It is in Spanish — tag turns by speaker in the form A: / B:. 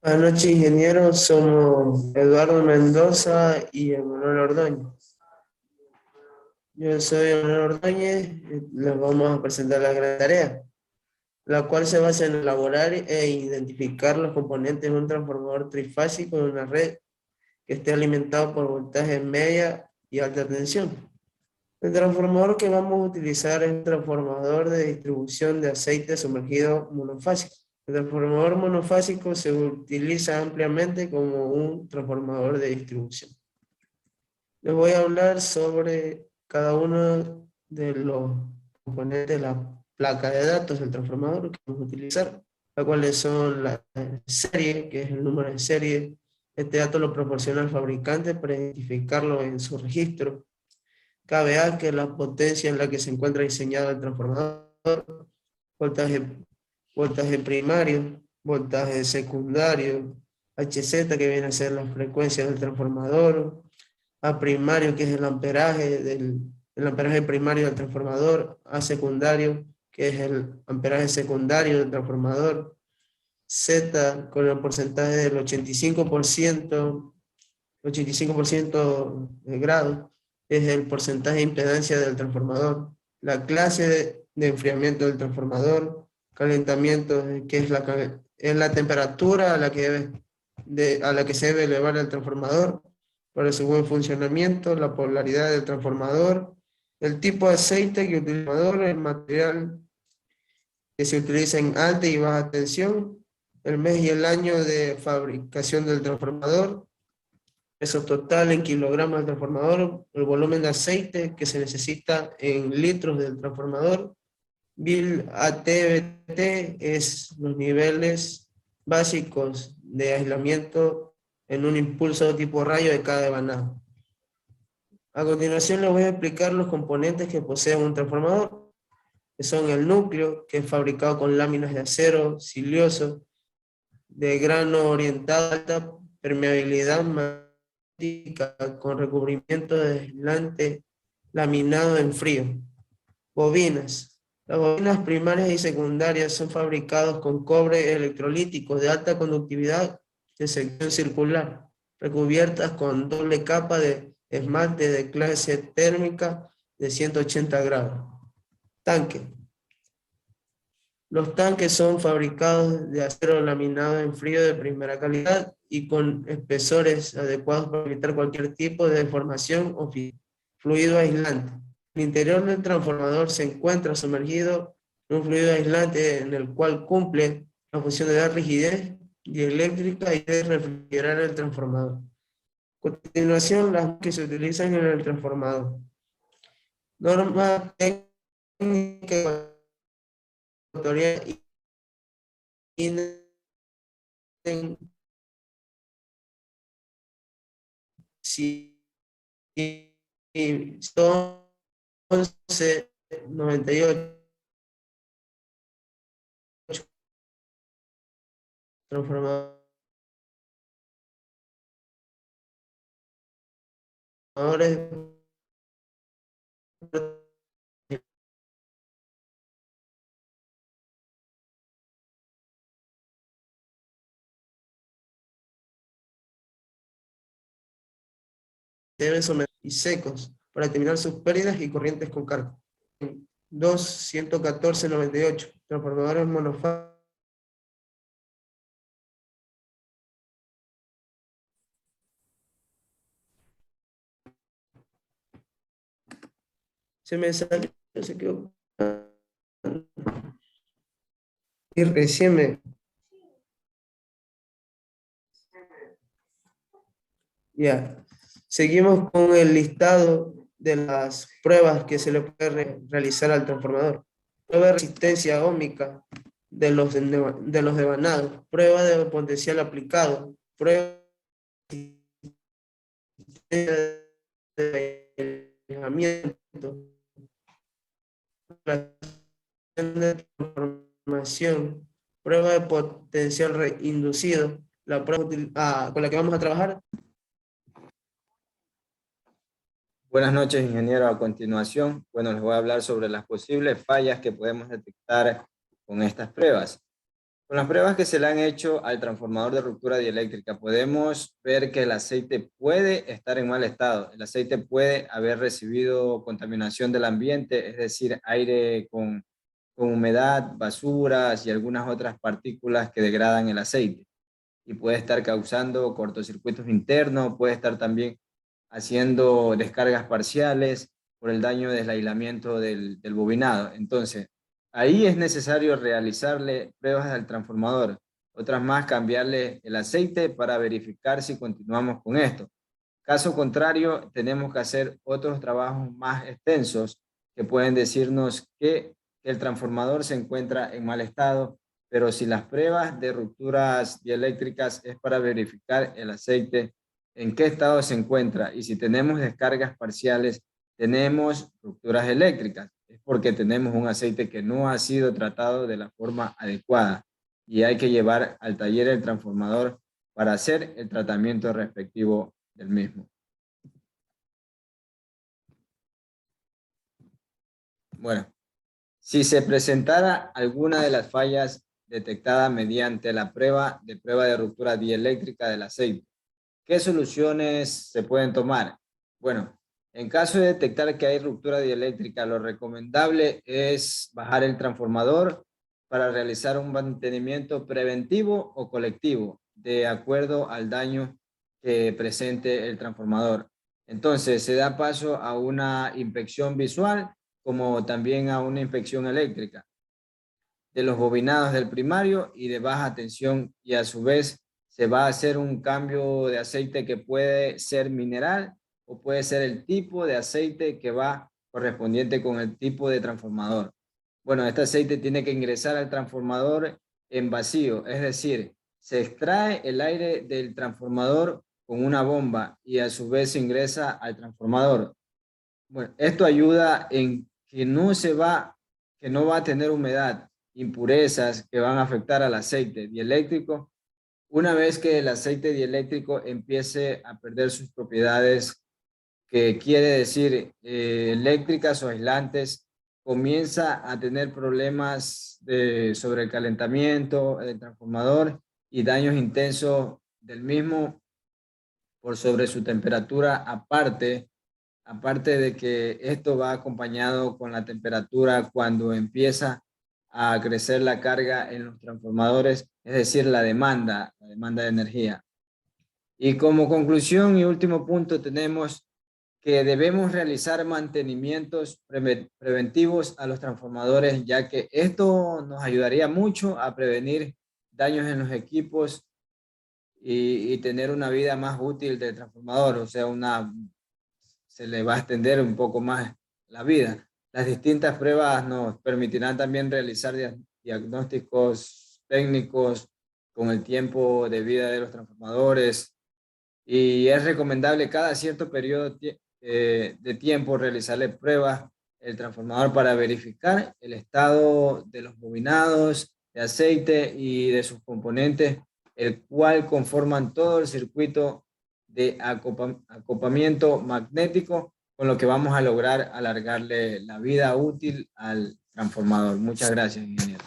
A: Buenas noches, ingenieros. Somos Eduardo Mendoza y Emanuel Ordóñez. Yo soy Emanuel Ordóñez y les vamos a presentar la gran tarea, la cual se basa en elaborar e identificar los componentes de un transformador trifásico de una red que esté alimentado por voltaje media y alta tensión. El transformador que vamos a utilizar es un transformador de distribución de aceite sumergido monofásico. El transformador monofásico se utiliza ampliamente como un transformador de distribución. Les voy a hablar sobre cada uno de los componentes de la placa de datos del transformador que vamos a utilizar, las cuales son la serie, que es el número de serie. Este dato lo proporciona el fabricante para identificarlo en su registro. KVA, que es la potencia en la que se encuentra diseñado el transformador, voltaje, voltaje primario, voltaje secundario, HZ, que viene a ser la frecuencia del transformador, A primario, que es el amperaje primario del transformador, A secundario, que es el amperaje secundario del transformador, Z con el porcentaje del 85% de grado, es el porcentaje de impedancia del transformador, la clase de enfriamiento del transformador, calentamiento, que es la temperatura a la que se debe elevar el transformador para su buen funcionamiento, la polaridad del transformador, el tipo de aceite que utiliza el transformador, el material que se utiliza en alta y baja tensión, el mes y el año de fabricación del transformador, peso total en kilogramos del transformador, el volumen de aceite que se necesita en litros del transformador, BIL ATBT es los niveles básicos de aislamiento en un impulso tipo rayo de cada devanado. A continuación les voy a explicar los componentes que posee un transformador, que son el núcleo, que es fabricado con láminas de acero silioso, de grano orientado a alta permeabilidad con recubrimiento de aislante laminado en frío. Bobinas. Las bobinas primarias y secundarias son fabricadas con cobre electrolítico de alta conductividad de sección circular, recubiertas con doble capa de esmalte de clase térmica de 180 grados. Tanque. Los tanques son fabricados de acero laminado en frío de primera calidad y con espesores adecuados para evitar cualquier tipo de deformación o fluido aislante. El interior del transformador se encuentra sumergido en un fluido aislante en el cual cumple la función de dar rigidez dieléctrica y de refrigerar el transformador. A continuación, las que se utilizan en el transformador. Norma técnica ecuatoriana INEN 1198, transformadores deben someter y secos para determinar sus pérdidas y corrientes con carga. 2.114.98, transformadores monofásicos. Se me salió, se quedó. Y recién me... Ya. Seguimos con el listado de las pruebas que se le puede realizar al transformador. Prueba de resistencia óhmica de los devanados, prueba de potencial aplicado, prueba de aislamiento, de transformación, prueba de potencial inducido, la prueba con la que vamos a trabajar.
B: Buenas noches, ingeniero. A continuación, les voy a hablar sobre las posibles fallas que podemos detectar con estas pruebas. Con las pruebas que se le han hecho al transformador de ruptura dieléctrica, podemos ver que el aceite puede estar en mal estado. El aceite puede haber recibido contaminación del ambiente, es decir, aire con humedad, basuras y algunas otras partículas que degradan el aceite. Y puede estar causando cortocircuitos internos, puede estar también haciendo descargas parciales por el daño del aislamiento del bobinado. Entonces, ahí es necesario realizarle pruebas al transformador. Otras más, cambiarle el aceite para verificar si continuamos con esto. Caso contrario, tenemos que hacer otros trabajos más extensos que pueden decirnos que el transformador se encuentra en mal estado, pero si las pruebas de rupturas dieléctricas es para verificar el aceite en qué estado se encuentra y si tenemos descargas parciales, tenemos rupturas eléctricas, es porque tenemos un aceite que no ha sido tratado de la forma adecuada y hay que llevar al taller el transformador para hacer el tratamiento respectivo del mismo. Bueno, si se presentara alguna de las fallas detectadas mediante la prueba de ruptura dieléctrica del aceite, ¿qué soluciones se pueden tomar? Bueno, en caso de detectar que hay ruptura dieléctrica, lo recomendable es bajar el transformador para realizar un mantenimiento preventivo o colectivo, de acuerdo al daño que presente el transformador. Entonces, se da paso a una inspección visual, como también a una inspección eléctrica de los bobinados del primario y de baja tensión, y a su vez se va a hacer un cambio de aceite que puede ser mineral o puede ser el tipo de aceite que va correspondiente con el tipo de transformador. Bueno, este aceite tiene que ingresar al transformador en vacío, es decir, se extrae el aire del transformador con una bomba y a su vez se ingresa al transformador. Bueno, esto ayuda en que que no va a tener humedad, impurezas que van a afectar al aceite dieléctrico. Una vez que el aceite dieléctrico empiece a perder sus propiedades, que quiere decir eléctricas o aislantes, comienza a tener problemas sobre el calentamiento del transformador y daños intensos del mismo por sobre su temperatura, aparte de que esto va acompañado con la temperatura cuando empieza a crecer la carga en los transformadores, es decir, la demanda de energía. Y como conclusión y último punto, tenemos que debemos realizar mantenimientos preventivos a los transformadores, ya que esto nos ayudaría mucho a prevenir daños en los equipos y tener una vida más útil del transformador, o sea, se le va a extender un poco más la vida. Las distintas pruebas nos permitirán también realizar diagnósticos técnicos con el tiempo de vida de los transformadores, y es recomendable cada cierto periodo de tiempo realizarle pruebas al transformador para verificar el estado de los bobinados, de aceite y de sus componentes, el cual conforman todo el circuito de acoplamiento magnético, con lo que vamos a lograr alargarle la vida útil al transformador. Muchas gracias, ingeniero.